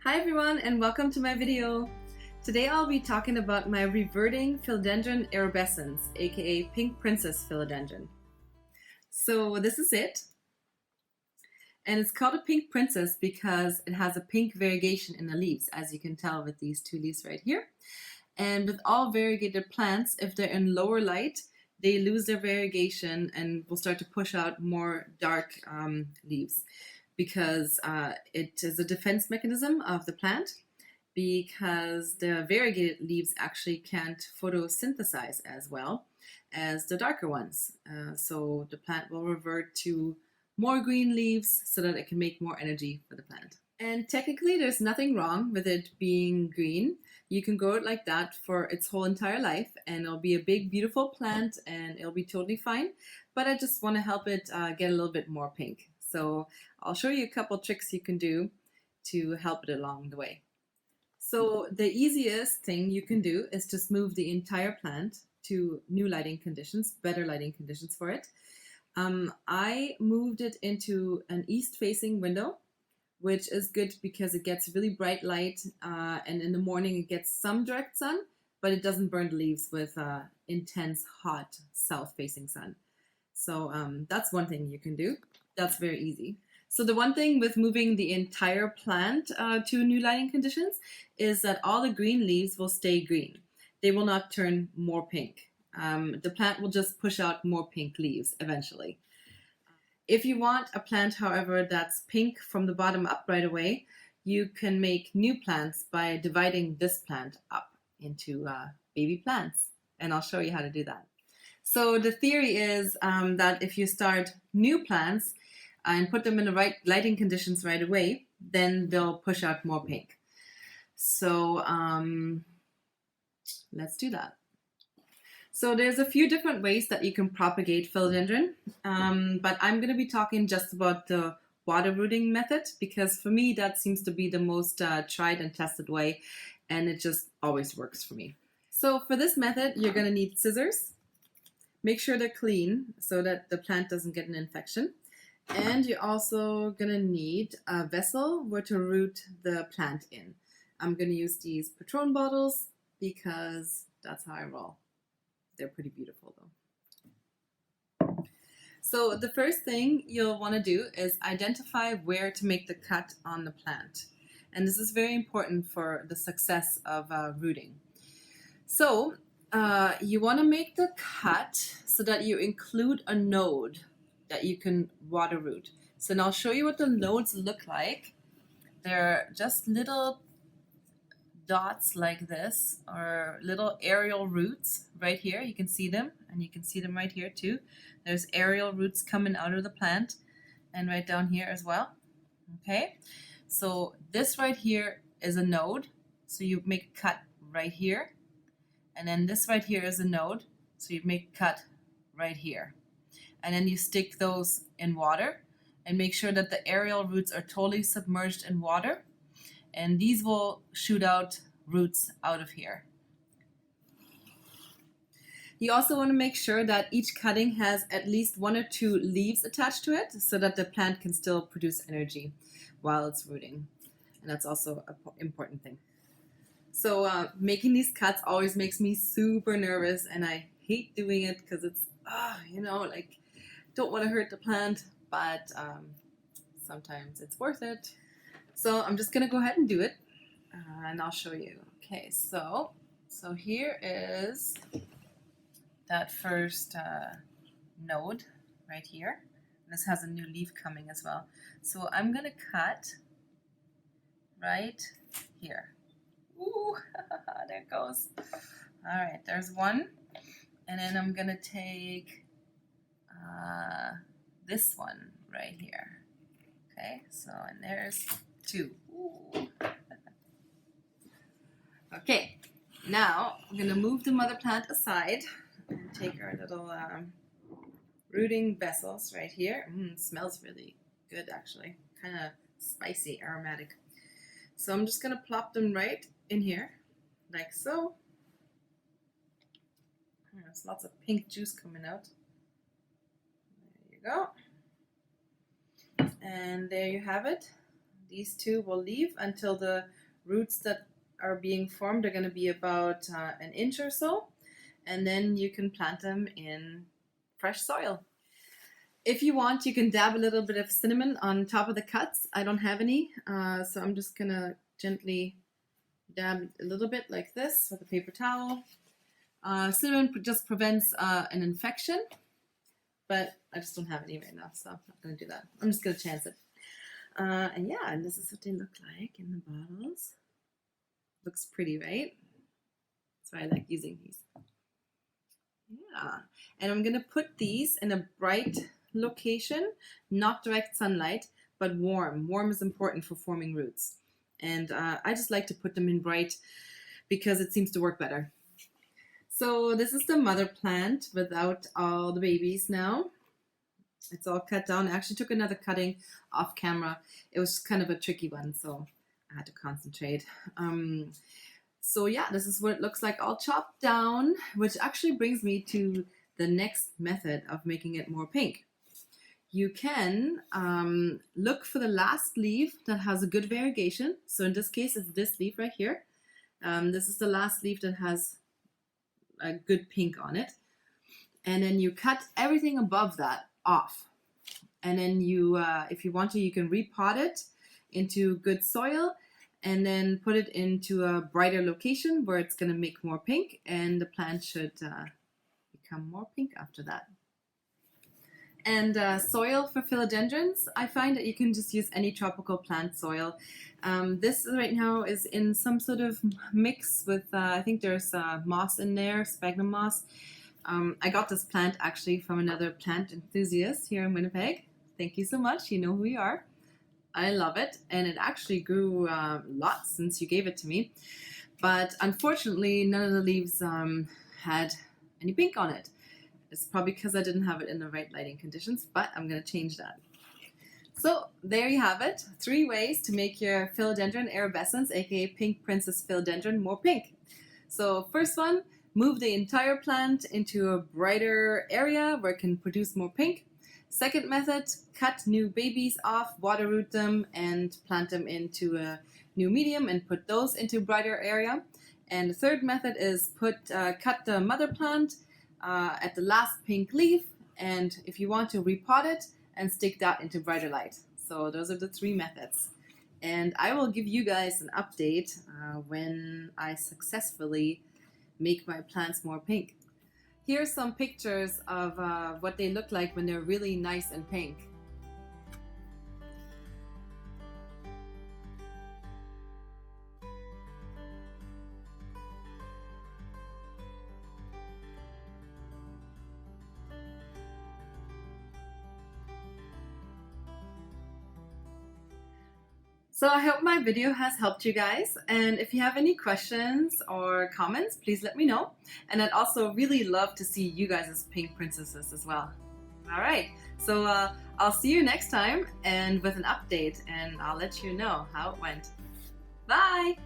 Hi everyone and welcome to my video. Today I'll be talking about my reverting Philodendron erubescens, aka Pink Princess Philodendron. So this is it. And it's called a Pink Princess because it has a pink variegation in the leaves, as you can tell with these two leaves right here. And with all variegated plants, if they're in lower light, they lose their variegation and will start to push out more dark leaves, because it is a defense mechanism of the plant, because the variegated leaves actually can't photosynthesize as well as the darker ones. So the plant will revert to more green leaves so that it can make more energy for the plant. And technically there's nothing wrong with it being green. You can grow it like that for its whole entire life and it'll be a big beautiful plant and it'll be totally fine. But I just want to help it get a little bit more pink. So I'll show you a couple tricks you can do to help it along the way. So the easiest thing you can do is just move the entire plant to new lighting conditions, better lighting conditions for it. I moved it into an east-facing window, which is good because it gets really bright light, and in the morning it gets some direct sun, but it doesn't burn the leaves with intense, hot, south-facing sun. So that's one thing you can do. That's very easy. So the one thing with moving the entire plant to new lighting conditions is that all the green leaves will stay green. They will not turn more pink. The plant will just push out more pink leaves eventually. If you want a plant, however, that's pink from the bottom up right away, you can make new plants by dividing this plant up into baby plants. And I'll show you how to do that. So the theory is that if you start new plants and put them in the right lighting conditions right away, then they'll push out more pink. So let's do that. So there's a few different ways that you can propagate philodendron, but I'm going to be talking just about the water rooting method because for me that seems to be the most tried and tested way, and it just always works for me. So for this method, you're going to need scissors. Make sure they're clean so that the plant doesn't get an infection. And you're also going to need a vessel where to root the plant in. I'm going to use these Patron bottles because that's how I roll. They're pretty beautiful though. So the first thing you'll want to do is identify where to make the cut on the plant. And this is very important for the success of rooting. So you want to make the cut so that you include a node that you can water root. So now I'll show you what the nodes look like. They're just little dots like this, or little aerial roots right here. You can see them, and you can see them right here too. There's aerial roots coming out of the plant and right down here as well. Okay, so this right here is a node, so you make a cut right here, and then this right here is a node, so you make a cut right here, and then you stick those in water and make sure that the aerial roots are totally submerged in water, and these will shoot out roots out of here. You also want to make sure that each cutting has at least 1 or 2 leaves attached to it so that the plant can still produce energy while it's rooting. And that's also an important thing. So making these cuts always makes me super nervous, and I hate doing it because it's, like, don't want to hurt the plant, but sometimes it's worth it. So I'm just going to go ahead and do it, and I'll show you. Okay, so here is that first node right here. This has a new leaf coming as well. So I'm going to cut right here. Ooh, there it goes. All right, there's one. And then I'm going to take this one right here. Okay, so, and there's 2. Ooh. Okay, now I'm going to move the mother plant aside and take our little rooting vessels right here. It smells really good actually, kind of spicy, aromatic. So I'm just going to plop them right in here, like so. There's lots of pink juice coming out. There you go. And there you have it. these two will leave until the roots that are being formed are going to be about an inch or so, and then you can plant them in fresh soil. If you want, you can dab a little bit of cinnamon on top of the cuts. I don't have any, so I'm just gonna gently dab a little bit like this with a paper towel. Cinnamon just prevents an infection, but I just don't have any right now, so I'm not gonna do that. I'm just gonna chance it. And yeah, and this is what they look like in the bottles. Looks pretty, right? So I like using these. Yeah, and I'm gonna put these in a bright location, not direct sunlight, but warm. Warm is important for forming roots. And I just like to put them in bright because it seems to work better. So this is the mother plant without all the babies now. It's all cut down. I actually took another cutting off camera. It was kind of a tricky one, so I had to concentrate. So yeah, this is what it looks like all chopped down, which actually brings me to the next method of making it more pink. You can look for the last leaf that has a good variegation. So in this case, it's this leaf right here. This is the last leaf that has a good pink on it. And then you cut everything above that off. And then you, if you want to, you can repot it into good soil and then put it into a brighter location where it's going to make more pink, and the plant should become more pink after that. And soil for philodendrons, I find that you can just use any tropical plant soil. This right now is in some sort of mix with, I think there's moss in there, sphagnum moss. I got this plant actually from another plant enthusiast here in Winnipeg. Thank you so much, you know who you are. I love it, and it actually grew lots since you gave it to me. But unfortunately, none of the leaves had any pink on it. It's probably because I didn't have it in the right lighting conditions, but I'm going to change that. So there you have it. 3 ways to make your Philodendron erubescens, aka pink princess philodendron, more pink. So first one, move the entire plant into a brighter area where it can produce more pink. Second method, cut new babies off, water root them, and plant them into a new medium and put those into a brighter area. And the third method is cut the mother plant at the last pink leaf, and if you want to repot it and stick that into brighter light. So those are the 3 methods, and I will give you guys an update when I successfully make my plants more pink. Here's some pictures of what they look like when they're really nice and pink. So I hope my video has helped you guys, and if you have any questions or comments, please let me know. And I'd also really love to see you guys as pink princesses as well. Alright, so I'll see you next time and with an update, and I'll let you know how it went. Bye!